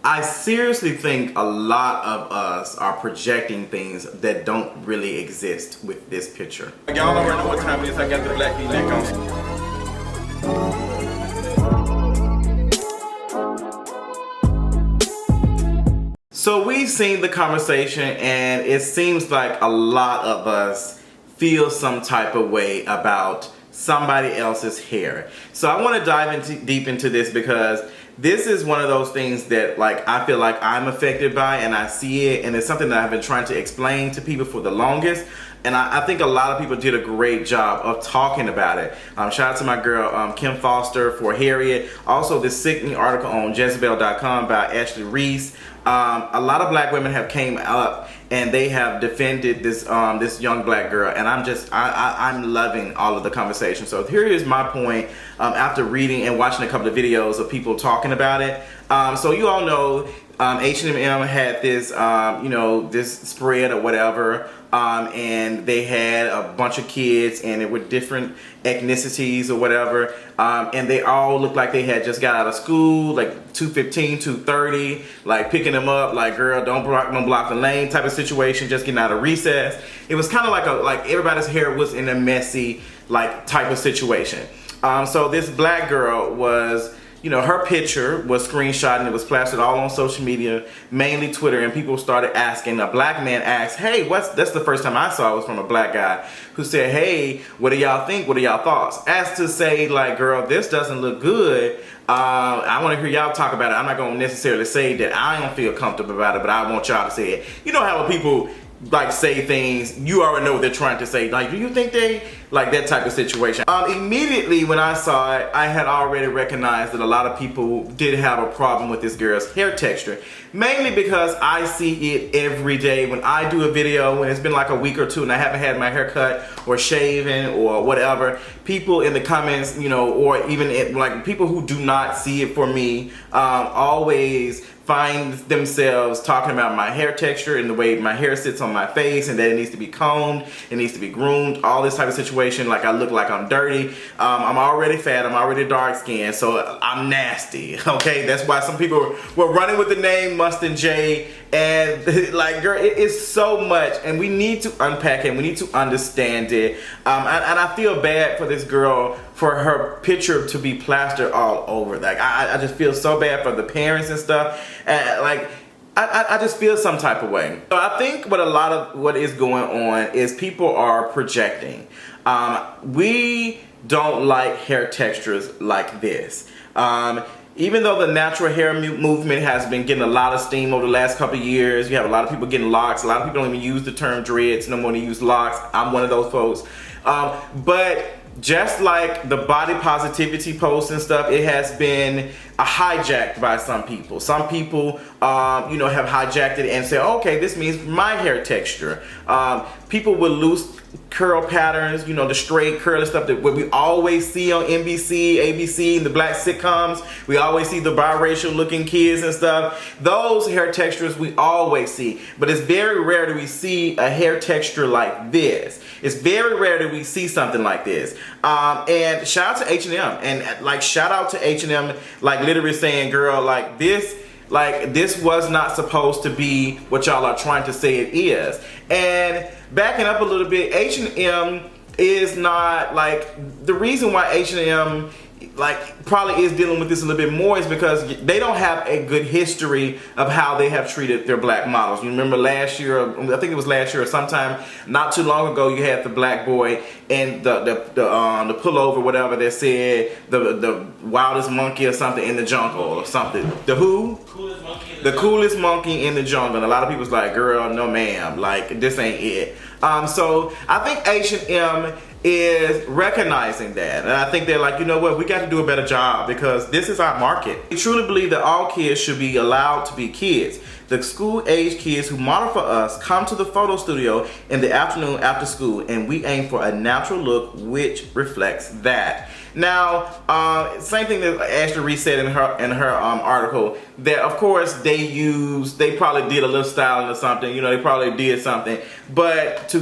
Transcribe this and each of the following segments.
I seriously think a lot of us are projecting things that don't really exist with this picture. Y'all already know what time it is. I got the black V-neck on. So we've seen the conversation, and it seems like a lot of us feel some type of way about somebody else's hair. So I want to dive deep into this, because this is one of those things that, like, I feel like I'm affected by, and I see it, and it's something that I've been trying to explain to people for the longest. And I think a lot of people did a great job of talking about it. Shout out to my girl Kim Foster for Harriet. Also, this sickening article on Jezebel.com by Ashley Reese. A lot of black women have came up and they have defended this this young black girl, and I'm loving all of the conversation. So here is my point after reading and watching a couple of videos of people talking about it. So you all know H&M had this this spread or whatever, and they had a bunch of kids, and it were different ethnicities or whatever, and they all looked like they had just got out of school, like 2:15, 2:30, like picking them up, like, girl, don't block the lane type of situation, just getting out of recess. It was kind of like everybody's hair was in a messy like type of situation. So this black girl was, her picture was screenshot and it was plastered all on social media, mainly Twitter, and people started asking. A black man asked, hey, that's the first time I saw it was from a black guy who said, hey, what do y'all think? What are y'all thoughts? As to say, like, girl, this doesn't look good. I want to hear y'all talk about it. I'm not going to necessarily say that I don't feel comfortable about it, but I want y'all to say it. You know how when people like say things, you already know what they're trying to say. Like, do you think they, like, that type of situation? Immediately when I saw it, I had already recognized that a lot of people did have a problem with this girl's hair texture. Mainly because I see it every day when I do a video, when it's been like a week or two and I haven't had my hair cut or shaven or whatever. People in the comments, or even like people who do not see it for me, always find themselves talking about my hair texture and the way my hair sits on my face, and that it needs to be combed, it needs to be groomed, all this type of situation, like I look like I'm dirty. I'm already fat, I'm already dark skinned, so I'm nasty, okay? That's why some people were running with the name Mustang J, and like, girl, it is so much, and we need to unpack it, we need to understand it. And I feel bad for this girl, for her picture to be plastered all over. Like, I just feel so bad for the parents and stuff. And like, I just feel some type of way. So I think what is going on is people are projecting. We don't like hair textures like this. Even though the natural hair movement has been getting a lot of steam over the last couple of years, you have a lot of people getting locks. A lot of people don't even use the term dreads no more, they use locks. I'm one of those folks. But just like the body positivity posts and stuff, it has been hijacked by some people. Some people, have hijacked it and say, okay, this means my hair texture. People with loose curl patterns, the straight curly stuff that we always see on NBC, ABC, and the black sitcoms. We always see the biracial looking kids and stuff. Those hair textures we always see, but it's very rare that we see a hair texture like this. It's very rare that we see something like this. And shout out to H&M, and like shout out to H&M, like literally saying, girl, like this was not supposed to be what y'all are trying to say it is. And backing up a little bit, H&M is not, like, the reason why H&M probably is dealing with this a little bit more is because they don't have a good history of how they have treated their black models. You remember last year, I think it was last year or sometime not too long ago, you had the black boy and the pullover, whatever, that said the wildest monkey or something in the jungle or something. The who? The coolest monkey in the jungle. And a lot of people's like, girl, no ma'am, like, this ain't it. So I think H&M is recognizing that, and I think they're like, you know what, we got to do a better job, because this is our market. We truly believe that all kids should be allowed to be kids. The school-age kids who model for us come to the photo studio in the afternoon after school, and we aim for a natural look which reflects that. Now, same thing that Ashley Reese said in her article, that of course they probably did a little styling or something, they probably did something, but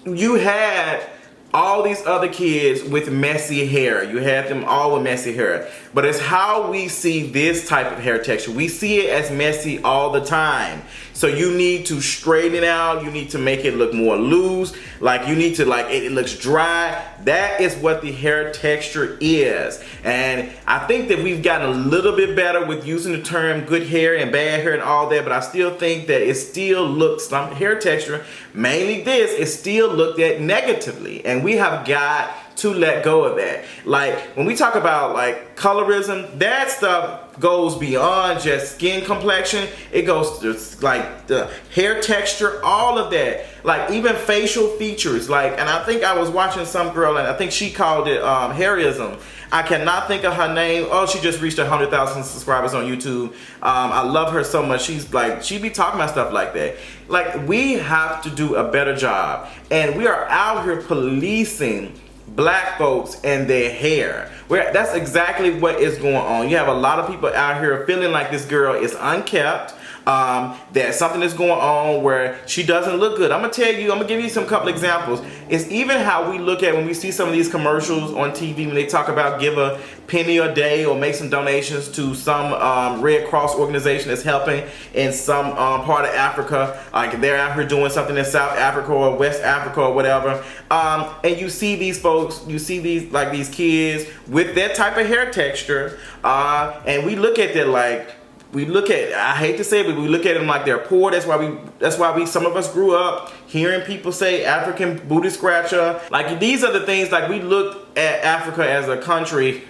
you had all these other kids with messy hair. You had them all with messy hair. But it's how we see this type of hair texture. We see it as messy all the time. So you need to straighten it out. You need to make it look more loose. Like you need to, like, it looks dry. That is what the hair texture is. And I think that we've gotten a little bit better with using the term good hair and bad hair and all that, but I still think that it still looks, some hair texture, mainly this, is still looked at negatively. And we have got to let go of that. Like when we talk about like colorism, that stuff goes beyond just skin complexion. It goes to like the hair texture, all of that, like even facial features. Like, and I think I was watching some girl and I think she called it hairism. I cannot think of her name. Oh, she just reached 100,000 subscribers on YouTube. I love her so much. She's like, she be talking about stuff like that. Like, we have to do a better job, and we are out here policing black folks and their hair. That's exactly what is going on. You have a lot of people out here feeling like this girl is unkept, that something is going on where she doesn't look good. I'm gonna tell you, I'm gonna give you some couple examples. It's even how we look at when we see some of these commercials on TV when they talk about give a penny a day or make some donations to some Red Cross organization that's helping in some part of Africa. Like they're out here doing something in South Africa or West Africa or whatever. And you see these folks, you see these like these kids with that type of hair texture, and we look at that like, we look at, I hate to say it, but we look at them like they're poor. That's why we some of us grew up hearing people say African booty scratcher. Like these are the things, like we look at Africa as a country,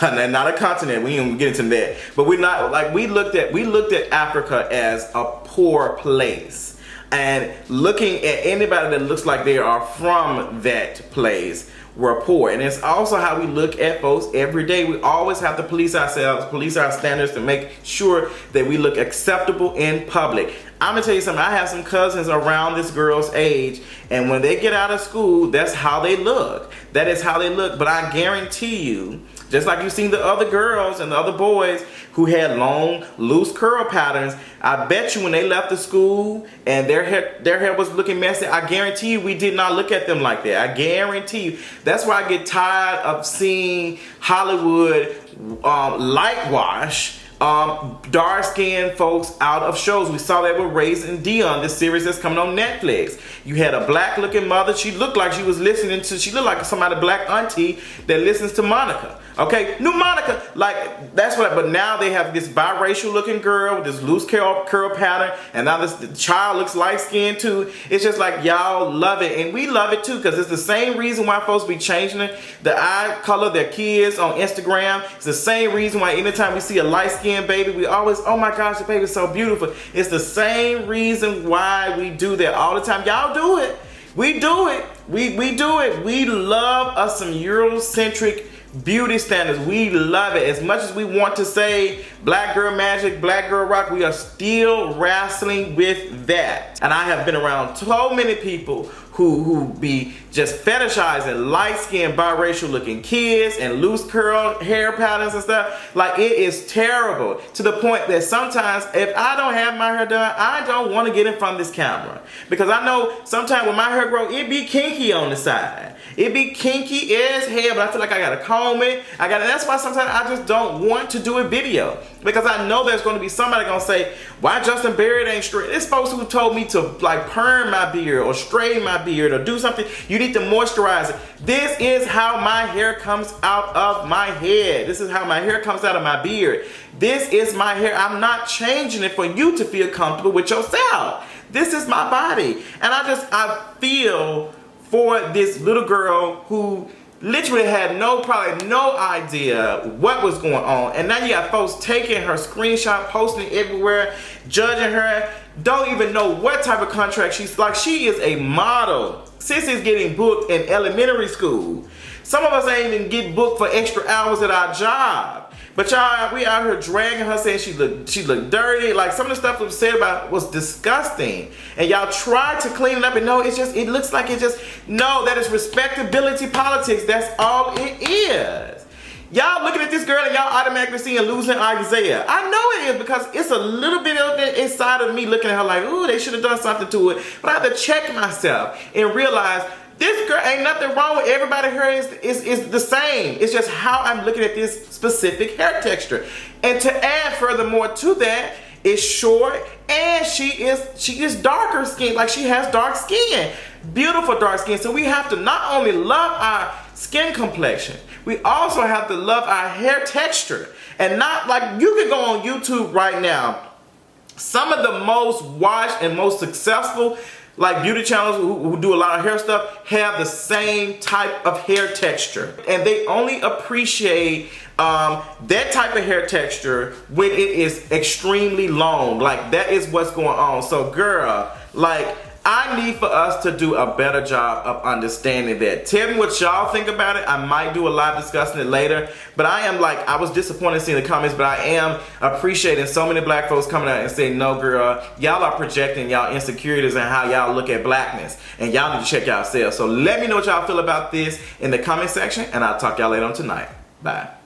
not a continent. We ain't gonna get into that. But we're not, like we looked at Africa as a poor place. And looking at anybody that looks like they are from that place, we're poor. And it's also how we look at folks every day. We always have to police ourselves, police our standards to make sure that we look acceptable in public. I'm gonna tell you something, I have some cousins around this girl's age, and when they get out of school, that's how they look. That is how they look. But I guarantee you, just like you've seen the other girls and the other boys who had long, loose curl patterns, I bet you when they left the school and their hair was looking messy, I guarantee you we did not look at them like that. I guarantee you. That's why I get tired of seeing Hollywood light wash dark-skinned folks out of shows. We saw that with Raising Dion, this series that's coming on Netflix. You had a black-looking mother. She looked like she was listening to, she looked like somebody, black auntie that listens to Monica. Okay, new Monica, like that's what. But now they have this biracial-looking girl with this loose curl pattern, and now the child looks light-skinned too. It's just like y'all love it, and we love it too, because it's the same reason why folks be changing the eye color of their kids on Instagram. It's the same reason why anytime we see a light-skinned baby, we always, oh my gosh, the baby's so beautiful. It's the same reason why we do that all the time. Y'all do it. We do it. We do it. We love us some Eurocentric beauty standards. We love it. As much as we want to say black girl magic, black girl rock, we are still wrestling with that. And I have been around so many people who be just fetishizing light-skinned biracial looking kids and loose curl hair patterns and stuff. Like, it is terrible, to the point that sometimes if I don't have my hair done, I don't want to get in front of this camera, because I know sometimes when my hair grow, it be kinky on the side. It be kinky as hell, but I feel like I gotta comb it. That's why sometimes I just don't want to do a video, because I know there's gonna be somebody gonna say, why Justin Barrett ain't straight? It's folks who told me to like perm my beard or straighten my beard or do something. You need to moisturize it. This is how my hair comes out of my head. This is how my hair comes out of my beard. This is my hair. I'm not changing it for you to feel comfortable with yourself. This is my body. And I feel for this little girl who literally had probably no idea what was going on. And now you got folks taking her screenshot, posting it everywhere, judging her, don't even know what type of contract she's like. She is a model. Sissy's getting booked in elementary school. Some of us ain't even get booked for extra hours at our job. But y'all, we out here dragging her, saying she looked dirty. Like, some of the stuff that was said about was disgusting. And y'all tried to clean it up, and no, it looks like no, that is respectability politics. That's all it is. Y'all looking at this girl and y'all automatically seeing losing Isaiah. I know it is, because it's a little bit of it inside of me looking at her like, ooh, they should have done something to it. But I have to check myself and realize This girl, ain't nothing wrong with everybody's hair is the same. It's just how I'm looking at this specific hair texture. And to add furthermore to that, it's short and she is darker skin, like she has dark skin. Beautiful dark skin. So we have to not only love our skin complexion, we also have to love our hair texture. And not like, you can go on YouTube right now. Some of the most watched and most successful like beauty channels who do a lot of hair stuff have the same type of hair texture, and they only appreciate that type of hair texture when it is extremely long. Like, that is what's going on. So girl, like, I need for us to do a better job of understanding that. Tell me what y'all think about it. I might do a live discussing it later, but I was disappointed seeing the comments, but I am appreciating so many black folks coming out and saying, no girl, y'all are projecting y'all insecurities and how y'all look at blackness, and y'all need to check yourselves. So let me know what y'all feel about this in the comment section, and I'll talk to y'all later on tonight. Bye.